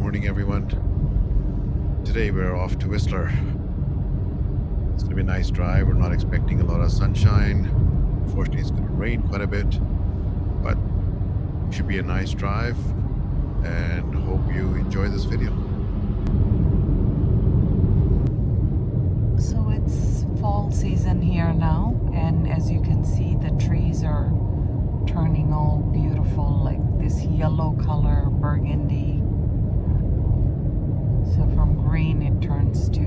morning, everyone. Today we're off to Whistler. It's going to be a nice drive. We're not expecting a lot of sunshine. Unfortunately, it's going to rain quite a bit, but it should be a nice drive, and hope you enjoy this video. So it's fall season here now, and as you can see, the trees are turning all beautiful, like this yellow color, burgundy. So from green it turns to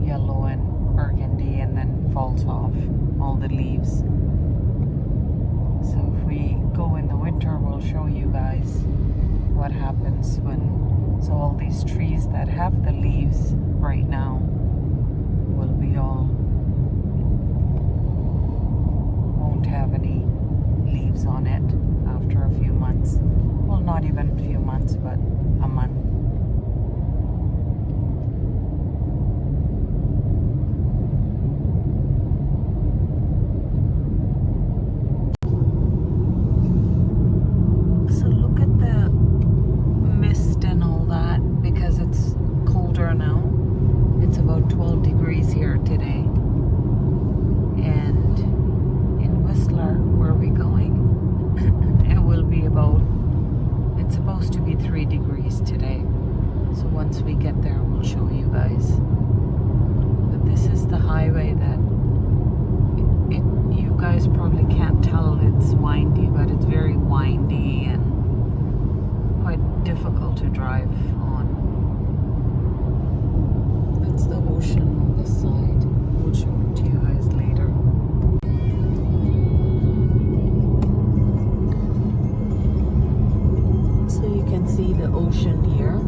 yellow and burgundy, and then falls off all the leaves. So if we go in the winter, we'll show you guys what happens when, so all these trees that have the leaves right now will be all, won't have any leaves on it after a few months. Well, not even a few months, but a month. So look at the mist and all that, because it's colder now. It's about 12 degrees here today. And in Whistler, where we're going, it will be about, it's supposed to be 3 degrees today. So once we get there, we'll show you guys. But this is the highway that, you guys probably can't tell it's windy, but it's very windy and quite difficult to drive on. That's the ocean on this side. We'll show it to you guys later. So you can see the ocean here.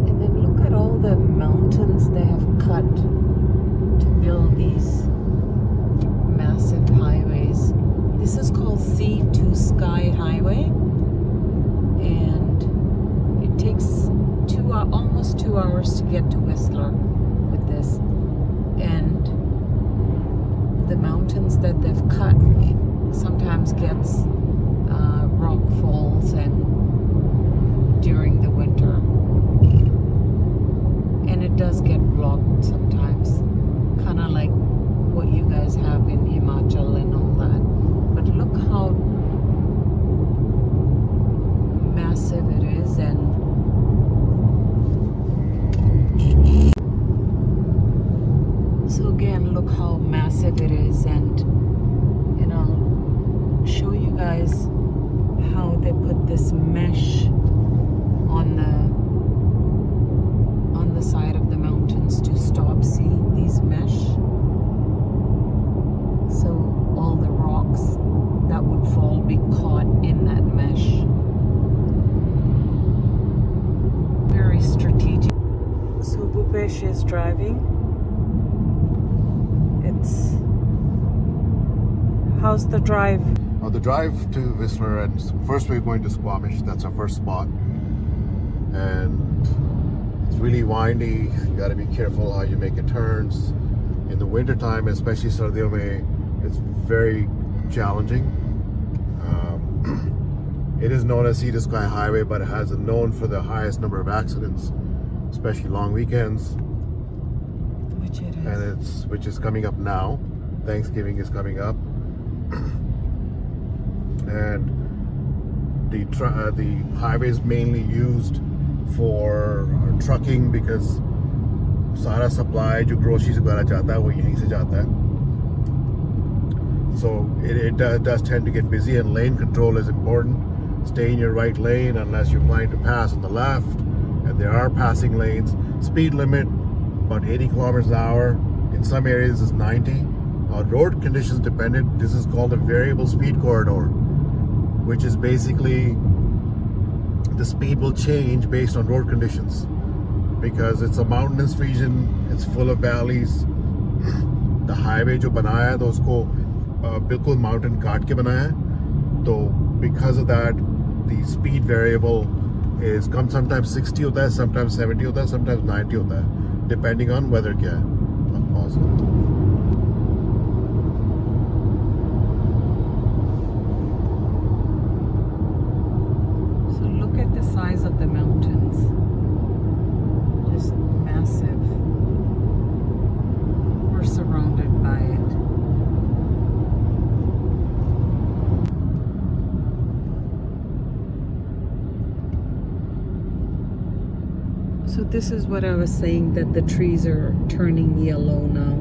And then look at all the mountains they have cut to build these massive highways. This is called Sea to Sky Highway, and it takes almost 2 hours to get to Whistler with this. And the mountains that they've cut sometimes gets rock falls and during the winter, and it does get blocked sometimes, kind of like what you guys have in Himachal and all that. But look how massive it is, and so again, look how massive it is, and I'll show you guys how they put this mesh on the side of the mountains to stop seeing these mesh. So all the rocks that would fall be caught in that mesh. Very strategic. So Bhupesh is driving. How's the drive? On the drive to Whistler, and first we're going to Squamish. That's our first spot, and it's really windy. You got to be careful how you make your turns. In the winter time, especially Sardiyon mein, it's very challenging. It is known as Sea to Sky Highway, but it has a known for the highest number of accidents, especially long weekends. Which it is. And which is coming up now. Thanksgiving is coming up, and the highway is mainly used for trucking, because सारा supply जो groceries वगैरह जाता है वो यहीं से जाता है. So it does tend to get busy, and lane control is important. Stay in your right lane unless you're planning to pass on the left, and there are passing lanes. Speed limit about 80 kilometers an hour. In some areas is 90. Road conditions dependent. This is called a variable speed corridor, which is basically the speed will change based on road conditions, because it's a mountainous region. It's full of valleys. The the highway जो बनाया है तो उसको बिल्कुल mountain काट के बनाया है तो because of that the speed variable is come sometimes 60 होता है sometimes 70 होता है sometimes 90 होता है depending on weather क्या है also. So look at the size of the mountains. Just massive. We're surrounded by it. So this is what I was saying, that the trees are turning yellow now.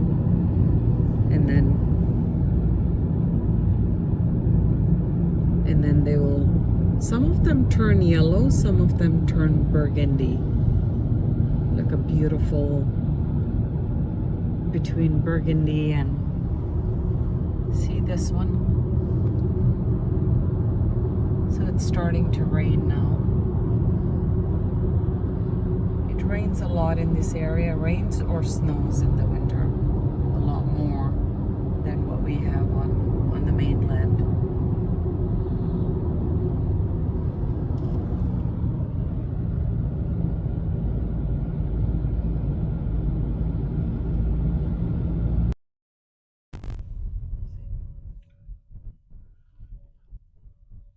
And then they will, some of them turn yellow, some of them turn burgundy. Like a beautiful between burgundy and, see this one? So it's starting to rain now. It rains a lot in this area, rains or snows in the winter. A lot more than what we have on the mainland.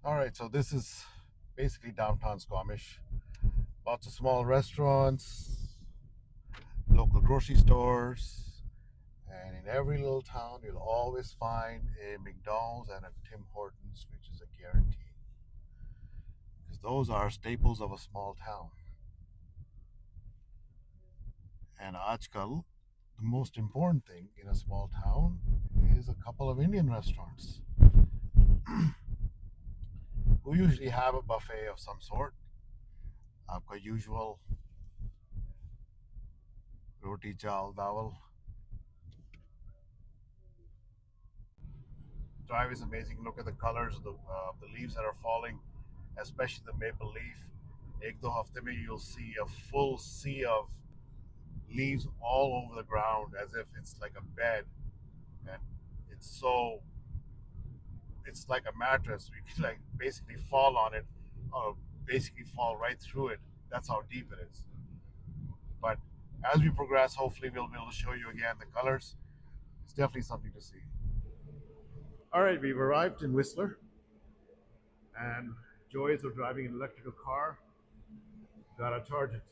All right, so this is basically downtown Squamish. Lots of small restaurants, local grocery stores, and in every little town you'll always find a McDonald's and a Tim Hortons, which is a guarantee. Because those are staples of a small town. And Ajkal, the most important thing in a small town is a couple of Indian restaurants who usually have a buffet of some sort. आपका usual roti chal dawal. Drive is amazing. Look at the colors of the leaves that are falling, especially the maple leaf. एक दो हफ्ते में you'll see a full sea of leaves all over the ground as if it's like a bed, and it's so it's like a mattress. We can like basically fall on it, or basically fall right through it. That's how deep it is. But as we progress, hopefully we'll be able to show you again the colors. It's definitely something to see. All right, we've arrived in Whistler, and joys of driving an electrical car. Gotta charge it.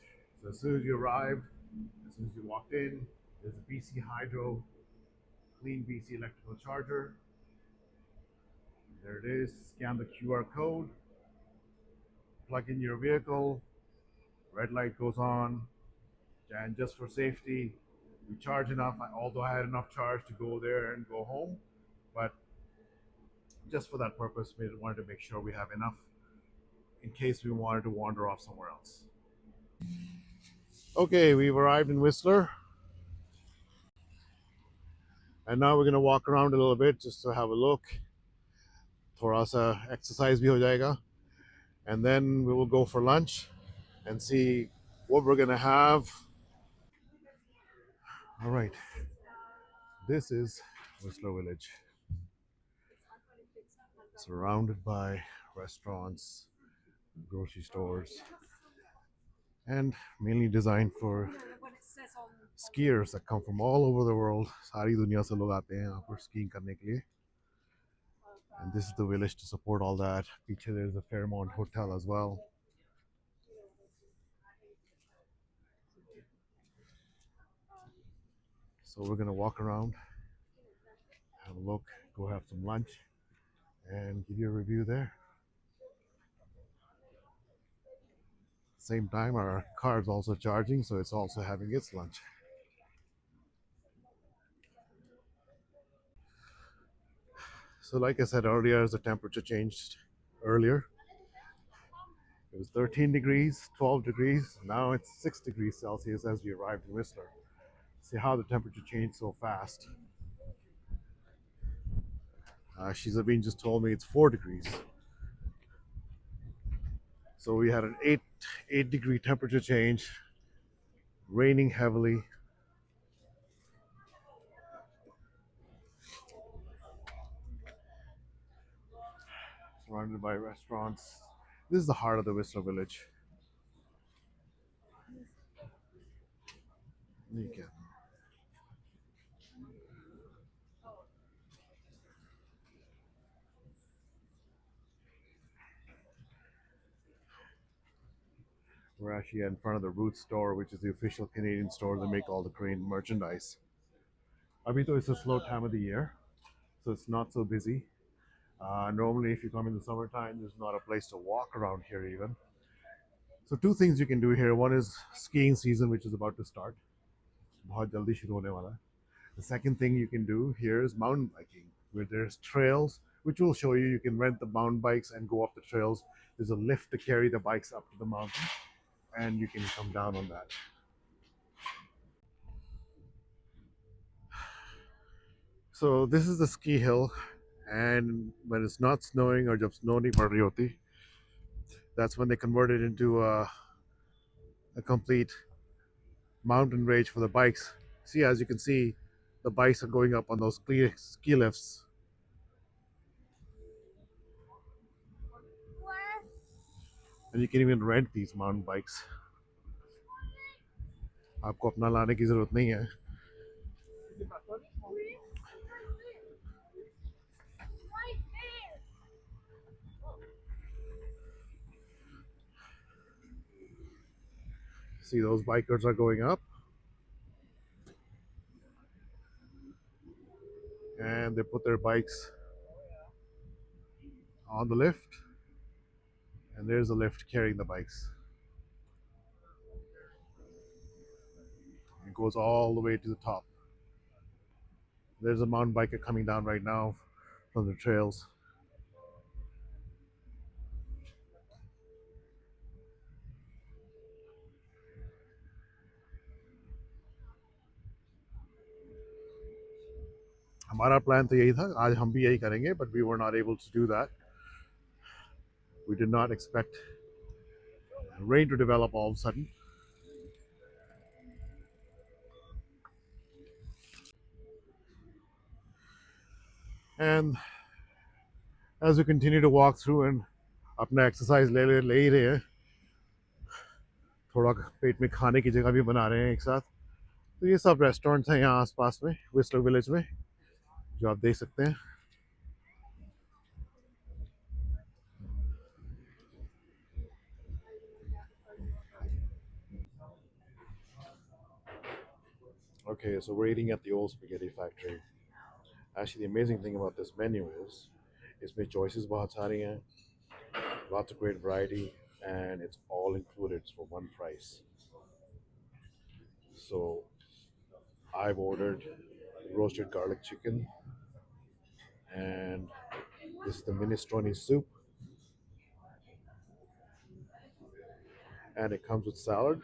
So as soon as you arrived, as soon as you walked in, there's a BC Hydro clean BC electrical charger. There it is. Scan the QR code, plug in your vehicle, red light goes on, and just for safety, we charge enough. Although I had enough charge to go there and go home, but just for that purpose, we wanted to make sure we have enough in case we wanted to wander off somewhere else. Okay, we've arrived in Whistler, and now we're gonna walk around a little bit just to have a look. थोड़ा सा exercise भी हो जाएगा, and then we will go for lunch and see what we're gonna have. All right, this is Whistler Village, surrounded by restaurants, grocery stores, and mainly designed for skiers that come from all over the world. सारी दुनिया से लोग आते हैं यहाँ पर skiing करने के लिए. And this is the village to support all that. Beach, there's a Fairmont Hotel as well. So we're gonna walk around, have a look, go have some lunch, and give you a review there. Same time, our car is also charging, so it's also having its lunch. So like I said earlier, as the temperature changed earlier, it was 13 degrees, 12 degrees. Now it's 6 degrees Celsius as we arrived in Whistler. See how the temperature changed so fast. Shizabin just told me it's 4 degrees. So we had an 8 degree temperature change, raining heavily. surrounded by restaurants. This is the heart of the Whistler village. Okay. We're actually in front of the Roots store, which is the official Canadian store that make all the Crane merchandise. Abhi to it's a slow time of the year, so it's not so busy. Normally, if you come in the summertime, there's not a place to walk around here even. So two things you can do here. One is skiing season, which is about to start. बहुत जल्दी शुरू होने वाला है. The second thing you can do here is mountain biking, where there's trails, which will show you. You can rent the mountain bikes and go up the trails. There's a lift to carry the bikes up to the mountain, and you can come down on that. So this is the ski hill, and when it's not snowing or जब snow नहीं पड़ रही होती, that's when they convert it into a complete mountain range for the bikes. See, as you can see, the bikes are going up on those ski lifts. And you can even rent these mountain bikes. आपको अपना लाने की जरूरत नहीं है. See, those bikers are going up, and they put their bikes on the lift, and there's a lift carrying the bikes. It goes all the way to the top. There's a mountain biker coming down right now from the trails. हमारा plan तो यही था आज हम भी यही करेंगे, but we were not able to do that. We did not expect rain to develop all of a sudden. And as we continue to walk through and अपना एक्सरसाइज ले ही रहे हैं, थोड़ा पेट में खाने की जगह भी बना रहे हैं एक साथ. तो ये सब रेस्टोरेंट्स हैं यहाँ आसपास में विस्लर विलेज में, जो आप देख सकते हैं. Okay, so we're eating at the old spaghetti factory. Actually, the amazing thing about this menu is इसमें choices बहुत सारी हैं, lots of great variety, and it's all included for one price. So I've ordered roasted garlic chicken, and this is the minestrone soup, and it comes with salad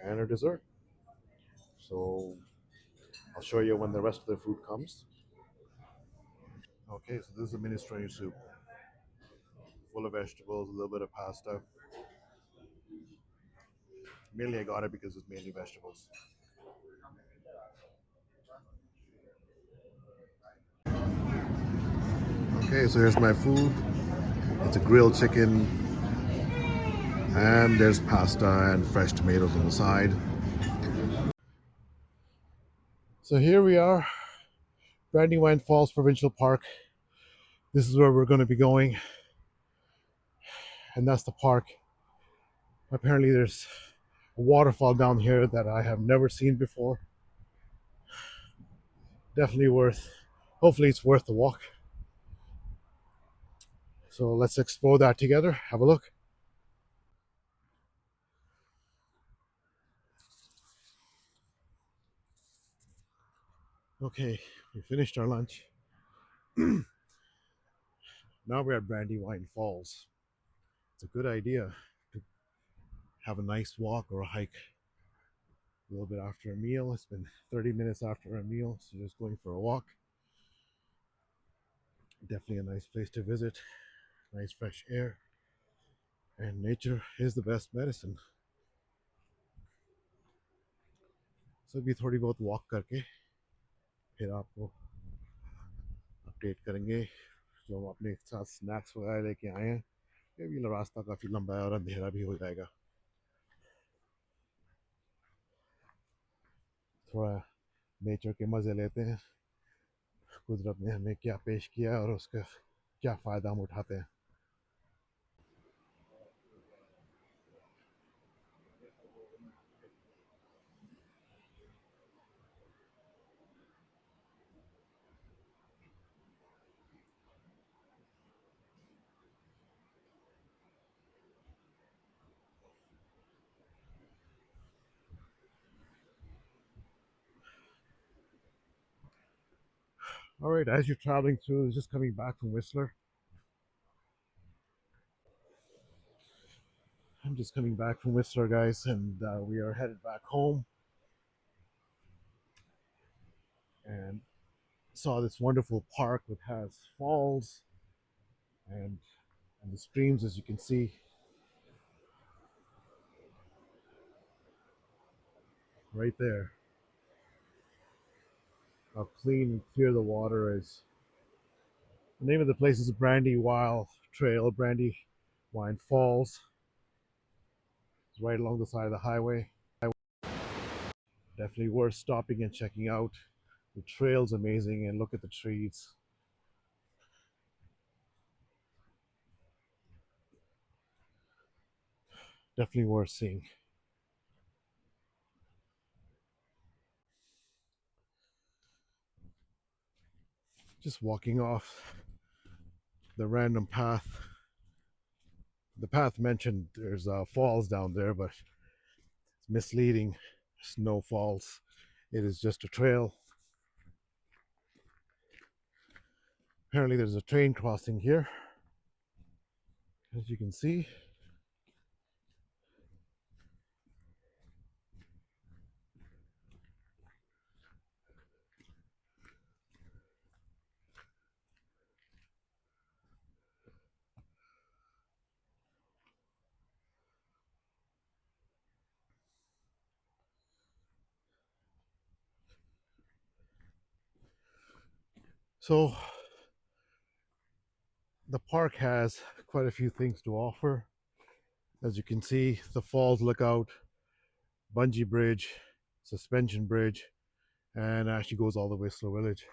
and a dessert. So I'll show you when the rest of the food comes. Okay, so this is the minestrone soup, full of vegetables, a little bit of pasta. Mainly, I got it because it's mainly vegetables. Okay, so here's my food. It's a grilled chicken, and there's pasta and fresh tomatoes on the side. So here we are, Brandywine Falls Provincial Park. This is where we're going to be going, and that's the park. Apparently, there's a waterfall down here that I have never seen before. Definitely hopefully, it's worth the walk. So let's explore that together. Have a look. Okay, we finished our lunch. Now we're at Brandywine Falls. It's a good idea to have a nice walk or a hike a little bit after a meal. It's been 30 minutes after a meal, so just going for a walk. Definitely a nice place to visit. Nice fresh air. And nature is the best medicine. So अभी थोड़ी बहुत walk करके फिर आपको update करेंगे जो हम अपने साथ स्नैक्स वगैरह लेके आए हैं, ये भी रास्ता काफ़ी लंबा है और अंधेरा भी हो जाएगा। थोड़ा नेचर के मज़े लेते हैं, कुदरत ने हमें क्या पेश किया और उसका क्या फ़ायदा हम उठाते हैं। All right, as you're traveling through, just coming back from Whistler. I'm just coming back from Whistler, guys, and we are headed back home. And saw this wonderful park that has falls and the streams, as you can see right there. How clean and clear the water is. The name of the place is Brandywine Trail, Brandywine Falls. It's right along the side of the highway. Definitely worth stopping and checking out. The trail's amazing, and look at the trees. Definitely worth seeing. Just walking off the random path. The path mentioned there's falls down there, but it's misleading. There's no falls. It is just a trail. Apparently, there's a train crossing here, as you can see. So, the park has quite a few things to offer. As you can see, the falls look out, bungee bridge, suspension bridge, and actually goes all the way to Whistler Village.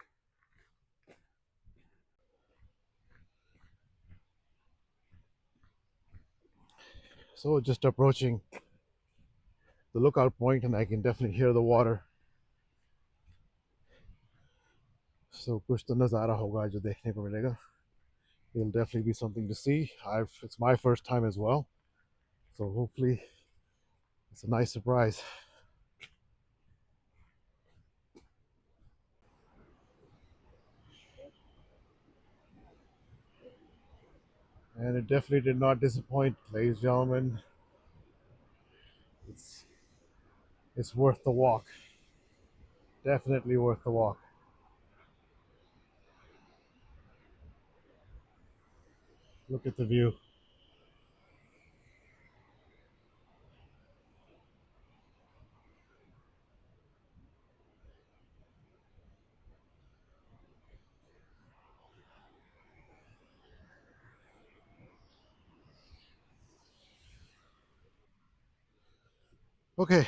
So just approaching the lookout point, and I can definitely hear the water. So कुछ तो नज़ारा होगा जो देखने को मिलेगा. It'll definitely be something to see. It's my first time as well, so hopefully it's a nice surprise. And it definitely did not disappoint, ladies and gentlemen. It's it's worth the walk. Definitely worth the walk. Look at the view. Okay,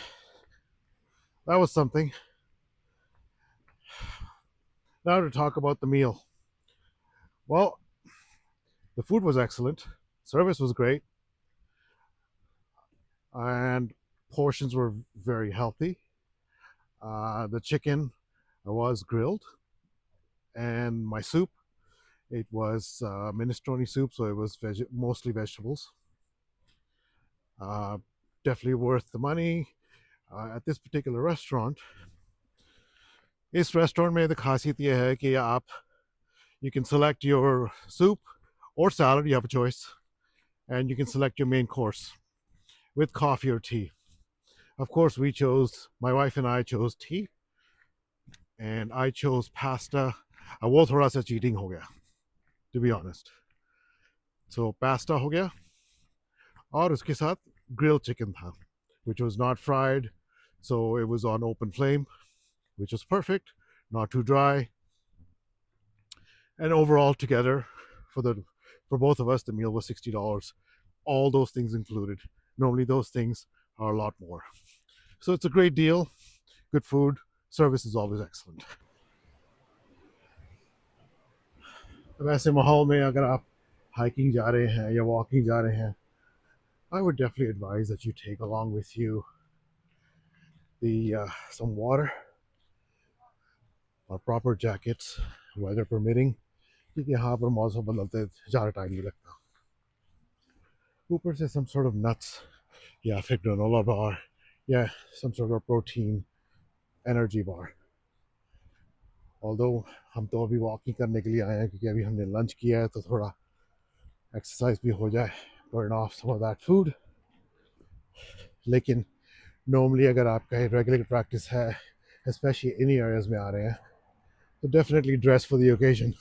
that was something. Now to talk about the meal. Well, the food was excellent, service was great, and portions were very healthy. The chicken was grilled, and my soup, it was minestrone soup, so it was mostly vegetables. Uh, Definitely worth the money. At this particular restaurant, इस restaurant में तो खासियत ये है कि आप you can select your soup or salad, you have a choice, and you can select your main course with coffee or tea. Of course, my wife and I chose tea, and I chose pasta. वो थोड़ा सा cheating हो गया, to be honest. So pasta हो गया, और उसके साथ grilled chicken था, which was not fried, so it was on open flame, which was perfect, not too dry. And overall, together, for both of us, the meal was $60. All those things included. Normally those things are a lot more. So it's a great deal. Good food. Service is always excellent. वैसे माहौल में अगर आप hiking जा रहे हैं या walking जा रहे हैं, I would definitely advise that you take along with you the some water or proper jackets, weather permitting, क्योंकि यहाँ पर मौसम बदलते ज़्यादा टाइम नहीं लगता. ऊपर से some sort of nuts या फिर granola bar या some sort of protein energy bar. Although हम तो अभी walking करने के लिए आए हैं क्योंकि अभी हमने lunch किया है तो थोड़ा exercise भी हो जाए, burn off some of that food. लेकिन normally अगर आपका regular practice है, especially in areas में आ रहे हैं, so definitely dress for the occasion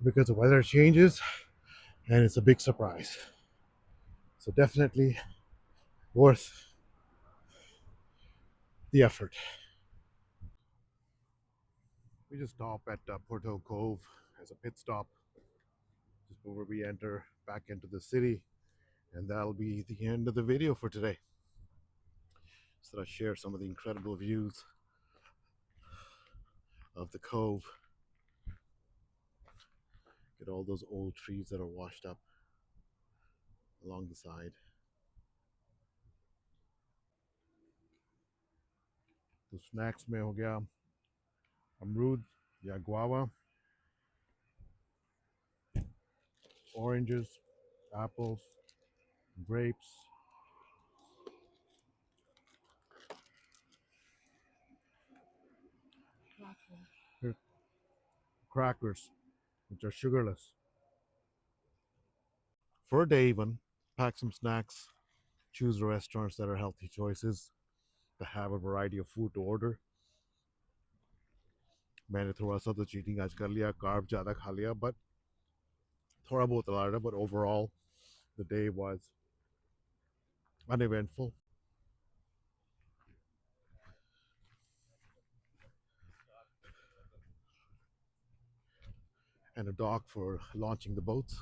because the weather changes and it's a big surprise. So definitely worth the effort. We just stop at Porto Cove as a pit stop just before we enter back into the city, and that'll be the end of the video for today. So I share some of the incredible views of the cove. Get all those old trees that are washed up along the side. The snacks में हो गया अमरूद या guava, oranges, apples, grapes, crackers, which are sugarless. For a day even, pack some snacks, choose the restaurants that are healthy choices, that have a variety of food to order. मैंने थोड़ा सा तो cheating आज कर लिया, carb ज़्यादा खा लिया, but थोड़ा बहुत अला रहा, but overall the day was uneventful. And a dock for launching the boats.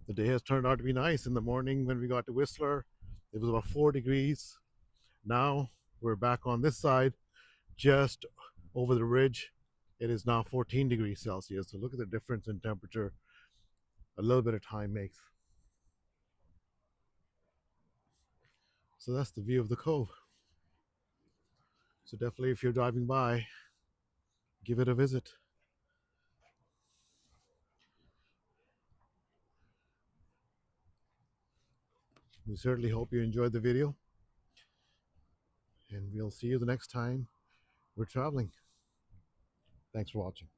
The day has turned out to be nice. In the morning when we got to Whistler, it was about 4 degrees. Now we're back on this side, just over the ridge. It is now 14 degrees Celsius. So look at the difference in temperature a little bit of time makes. So that's the view of the cove. So definitely if you're driving by, give it a visit. We certainly hope you enjoyed the video, and we'll see you the next time we're traveling. Thanks for watching.